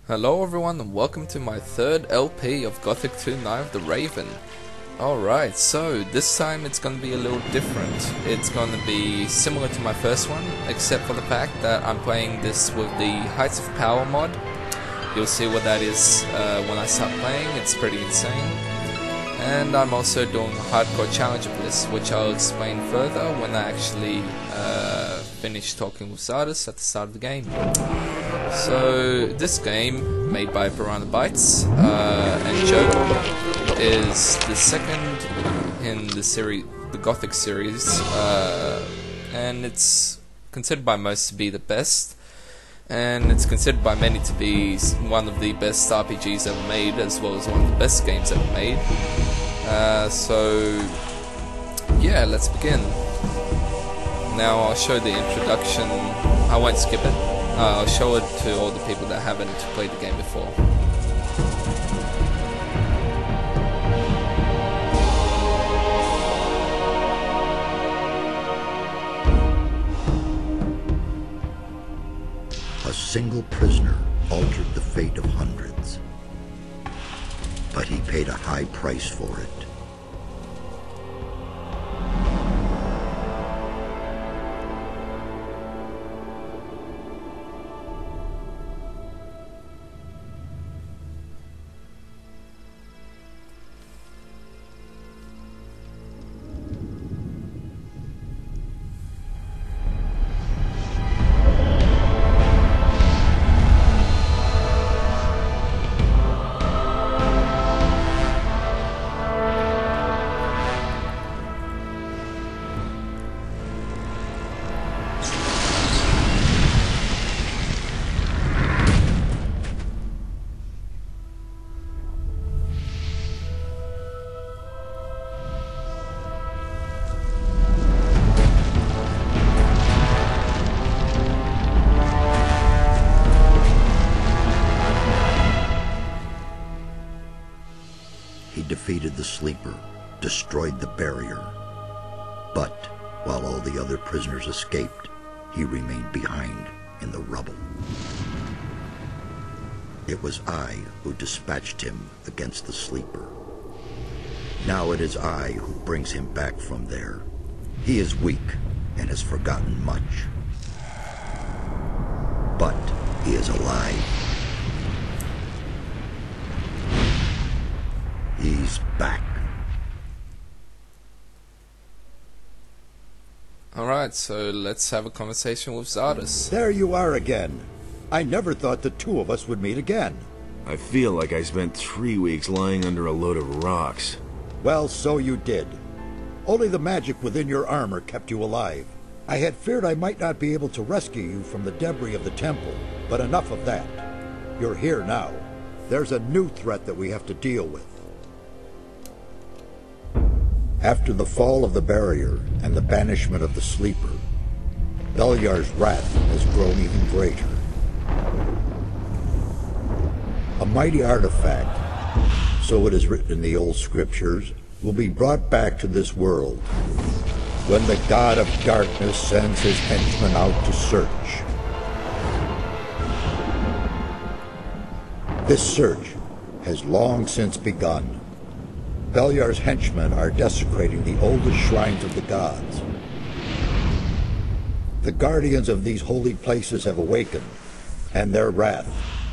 Hello everyone and welcome to my third LP of Gothic 2 Night of the Raven. Alright, so this time it's going to be a little different. It's going to be similar to my first one, except for the fact that I'm playing this with the Heights of Power mod. You'll see what that is when I start playing. It's pretty insane. And I'm also doing a hardcore challenge of this, which I'll explain further when I actually finish talking with Zardes at the start of the game. So this game, made by Piranha Bytes and Joe, is the second in the series, the Gothic series, and it's considered by most to be the best, and it's considered by many to be one of the best RPGs ever made, as well as one of the best games ever made. So yeah, let's begin. Now I'll show the introduction. I won't skip it. I'll show it to all the people that haven't played the game before. A single prisoner altered the fate of hundreds, but he paid a high price for it. He defeated the Sleeper, destroyed the barrier, but while all the other prisoners escaped, he remained behind in the rubble. It was I who dispatched him against the Sleeper. Now it is I who brings him back from there. He is weak and has forgotten much, but he is alive. He's back. Alright, so let's have a conversation with Zardes. There you are again. I never thought the two of us would meet again. I feel like I spent 3 weeks lying under a load of rocks. Well, so you did. Only the magic within your armor kept you alive. I had feared I might not be able to rescue you from the debris of the temple, but enough of that. You're here now. There's a new threat that we have to deal with. After the fall of the barrier and the banishment of the Sleeper, Beliar's wrath has grown even greater. A mighty artifact, so it is written in the old scriptures, will be brought back to this world when the God of Darkness sends his henchmen out to search. This search has long since begun. Beliar's henchmen are desecrating the oldest shrines of the gods. The guardians of these holy places have awakened, and their wrath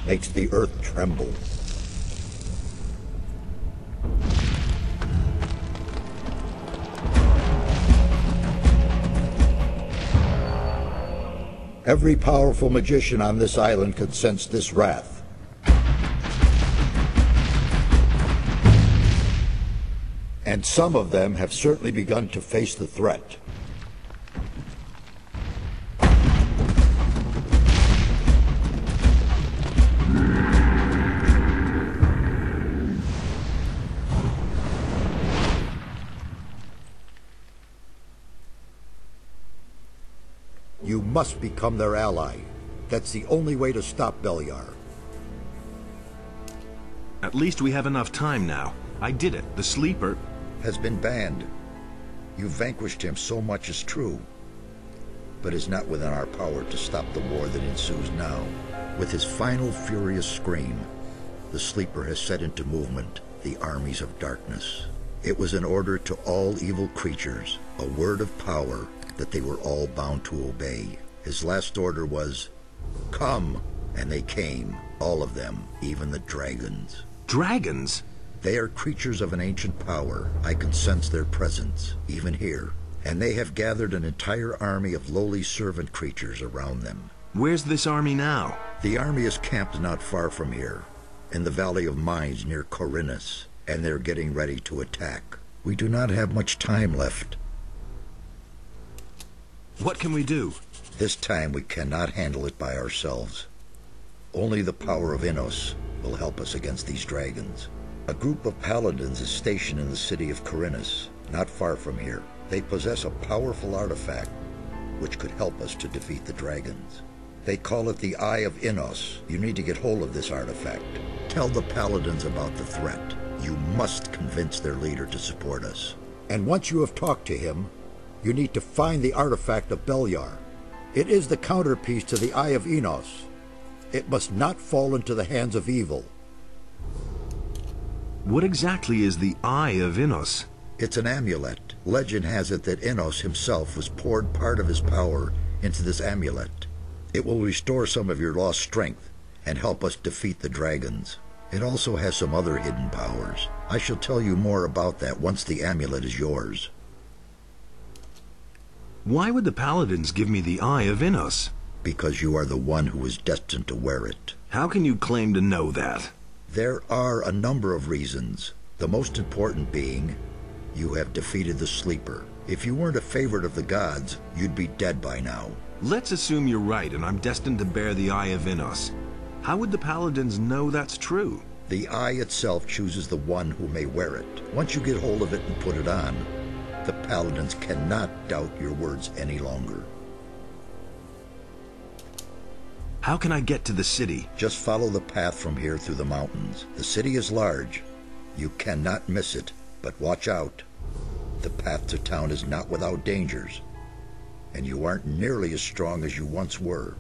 makes the earth tremble. Every powerful magician on this island can sense this wrath. And some of them have certainly begun to face the threat. You must become their ally. That's the only way to stop Beliar. At least we have enough time now. I did it. The Sleeper Has been banned. You vanquished him, so much is true. But it's not within our power to stop the war that ensues now. With his final furious scream, the sleeper has set into movement the armies of darkness. It was an order to all evil creatures, a word of power that they were all bound to obey. His last order was, "Come!" And they came, all of them, even the dragons. Dragons? They are creatures of an ancient power. I can sense their presence, even here. And they have gathered an entire army of lowly servant creatures around them. Where's this army now? The army is camped not far from here, in the Valley of Mines near Corinus, and they're getting ready to attack. We do not have much time left. What can we do? This time we cannot handle it by ourselves. Only the power of Innos will help us against these dragons. A group of paladins is stationed in the city of Corinus, not far from here. They possess a powerful artifact which could help us to defeat the dragons. They call it the Eye of Innos. You need to get hold of this artifact. Tell the paladins about the threat. You must convince their leader to support us. And once you have talked to him, you need to find the artifact of Beliar. It is the counterpiece to the Eye of Innos. It must not fall into the hands of evil. What exactly is the Eye of Innos? It's an amulet. Legend has it that Innos himself was poured part of his power into this amulet. It will restore some of your lost strength and help us defeat the dragons. It also has some other hidden powers. I shall tell you more about that once the amulet is yours. Why would the paladins give me the Eye of Innos? Because you are the one who is destined to wear it. How can you claim to know that? There are a number of reasons, the most important being you have defeated the Sleeper. If you weren't a favorite of the gods, you'd be dead by now. Let's assume you're right and I'm destined to bear the Eye of Innos. How would the paladins know that's true? The eye itself chooses the one who may wear it. Once you get hold of it and put it on, the paladins cannot doubt your words any longer. How can I get to the city? Just follow the path from here through the mountains. The city is large. You cannot miss it, but watch out. The path to town is not without dangers, and you aren't nearly as strong as you once were.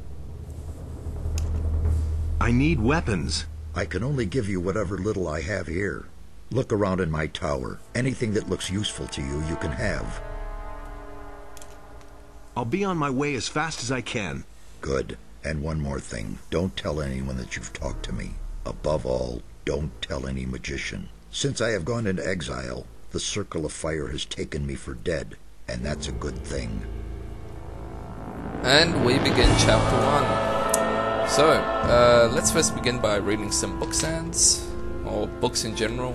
I need weapons. I can only give you whatever little I have here. Look around in my tower. Anything that looks useful to you, you can have. I'll be on my way as fast as I can. Good. And one more thing. Don't tell anyone that you've talked to me. Above all, don't tell any magician. Since I have gone into exile, the Circle of Fire has taken me for dead, and that's a good thing. And we begin chapter 1. So, let's first begin by reading some book sounds, or books in general.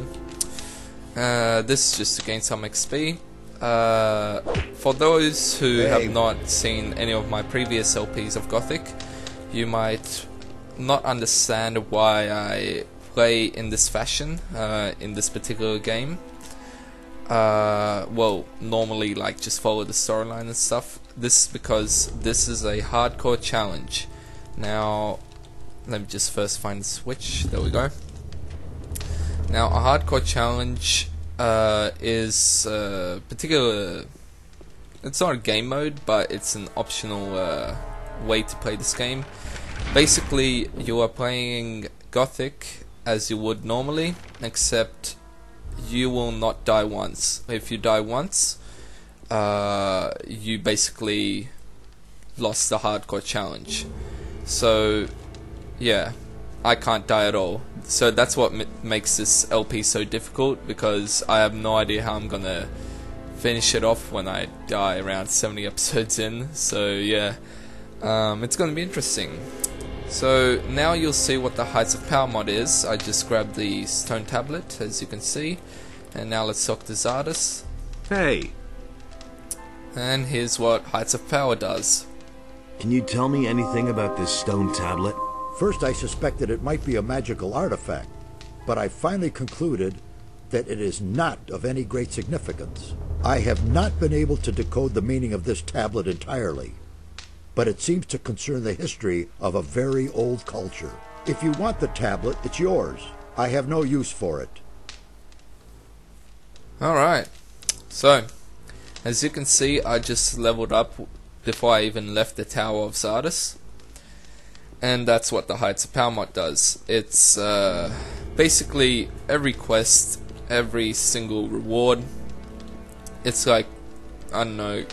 This is just to gain some XP. For those who have not seen any of my previous LPs of Gothic, you might not understand why I play in this fashion, in this particular game. Well, normally like just follow the storyline and stuff. This is because this is a hardcore challenge. Now, let me just first find the switch. There we go. Now, a hardcore challenge is particular. It's not a game mode, but it's an optional way to play this game. Basically, you are playing Gothic as you would normally, except you will not die once. If you die once, you basically lost the hardcore challenge. So, yeah, I can't die at all. So that's what makes this LP so difficult, because I have no idea how I'm gonna finish it off when I die around 70 episodes in. So yeah, it's gonna be interesting. So now you'll see what the Heights of Power mod is. I just grabbed the stone tablet, as you can see, and now let's talk to Zardes. Hey! And here's what Heights of Power does. Can you tell me anything about this stone tablet? First I suspected it might be a magical artifact, but I finally concluded that it is not of any great significance. I have not been able to decode the meaning of this tablet entirely, but it seems to concern the history of a very old culture. If you want the tablet, it's yours. I have no use for it. Alright, so as you can see, I just leveled up before I even left the Tower of Zardes. And that's what the Heights of Power mod does. It's basically every quest, every single reward, it's like, I don't know,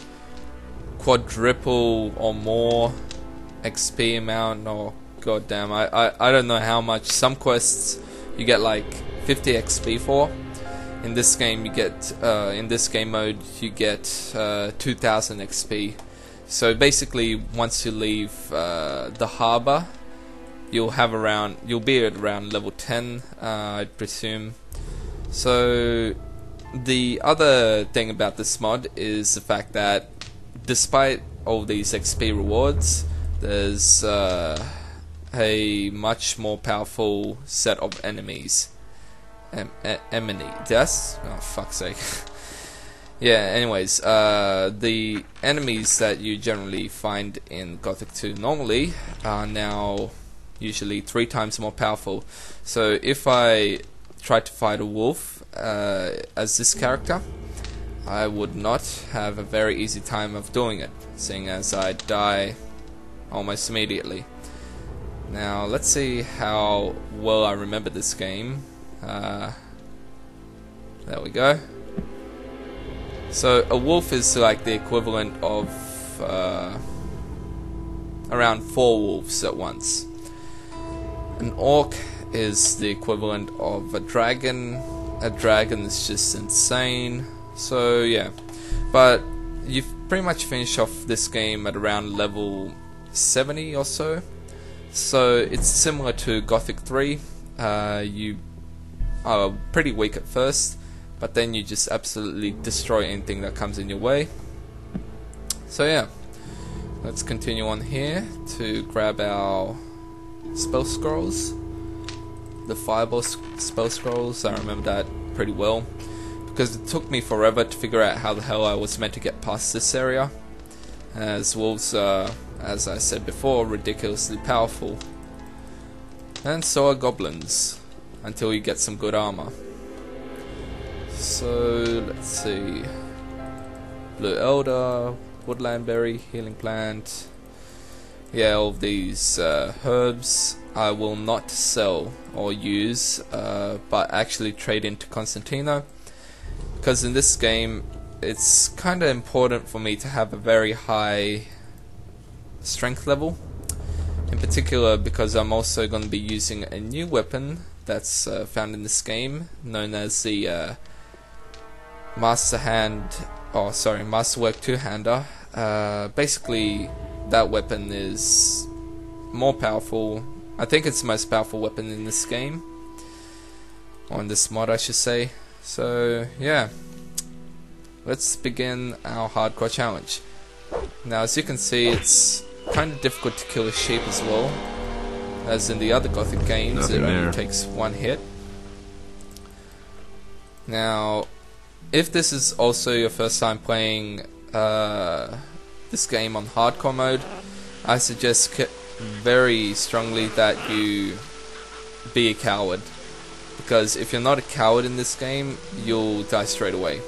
quadruple or more XP amount, or goddamn, I don't know how much. Some quests you get like 50 XP for. In this game you get, in this game mode you get 2000 XP. So basically once you leave the harbor, you'll be at around level 10, I'd presume. So the other thing about this mod is the fact that despite all these XP rewards, there's a much more powerful set of enemies. Yes? Oh, fuck's sake. Yeah, anyways, the enemies that you generally find in Gothic 2 normally are now usually 3 times more powerful. So if I try to fight a wolf as this character, I would not have a very easy time of doing it, seeing as I die almost immediately. Now let's see how well I remember this game. There we go. So a wolf is like the equivalent of around 4 wolves at once. An orc is the equivalent of a dragon. A dragon is just insane. So yeah, but you've pretty much finished off this game at around level 70 or so. So it's similar to Gothic 3. You are pretty weak at first, but then you just absolutely destroy anything that comes in your way. So yeah, let's continue on here to grab our spell scrolls. The fireball spell scrolls, I remember that pretty well, because it took me forever to figure out how the hell I was meant to get past this area, as wolves are, as I said before, ridiculously powerful. And so are goblins, until you get some good armor. So let's see, Blue Elder, Woodland Berry, Healing Plant. Yeah, all of these herbs I will not sell or use, but actually trade into Constantino, because in this game it's kinda important for me to have a very high strength level, in particular because I'm also going to be using a new weapon that's found in this game, known as the Masterwork two-hander. Basically that weapon is more powerful. I think it's the most powerful weapon in this game, or in this mod I should say. So yeah, let's begin our hardcore challenge. Now as you can see, it's kind of difficult to kill a sheep as well, as in the other Gothic games. It only takes 1 hit. Now if this is also your first time playing this game on hardcore mode, I suggest very strongly that you be a coward, because if you're not a coward in this game, you'll die straight away.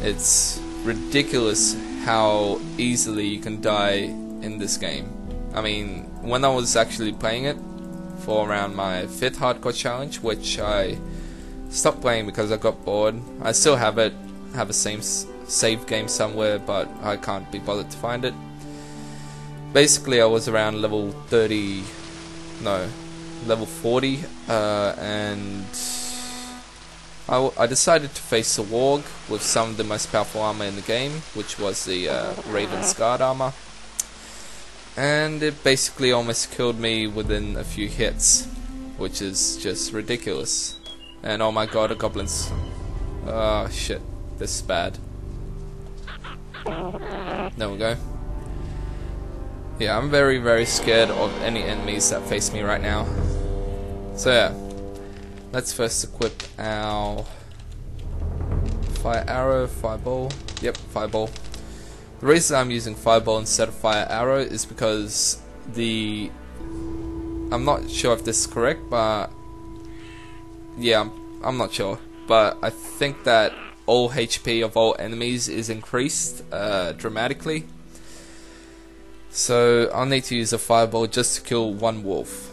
It's ridiculous how easily you can die in this game. I mean, when I was actually playing it for around my 5th hardcore challenge, which I stopped playing because I got bored. I still have it, have a save game somewhere, but I can't be bothered to find it. Basically I was around level 40, and I decided to face a warg with some of the most powerful armor in the game, which was the Raven's Guard armor, and it basically almost killed me within a few hits, which is just ridiculous. And oh my god, a goblin's... oh shit, this is bad. There we go. Yeah, I'm very, very scared of any enemies that face me right now. So yeah, let's first equip our fire arrow, fireball. Yep, fireball. The reason I'm using fireball instead of fire arrow is because I'm not sure if this is correct, but yeah, I'm not sure, but I think that all HP of all enemies is increased dramatically. So I'll need to use a fireball just to kill one wolf.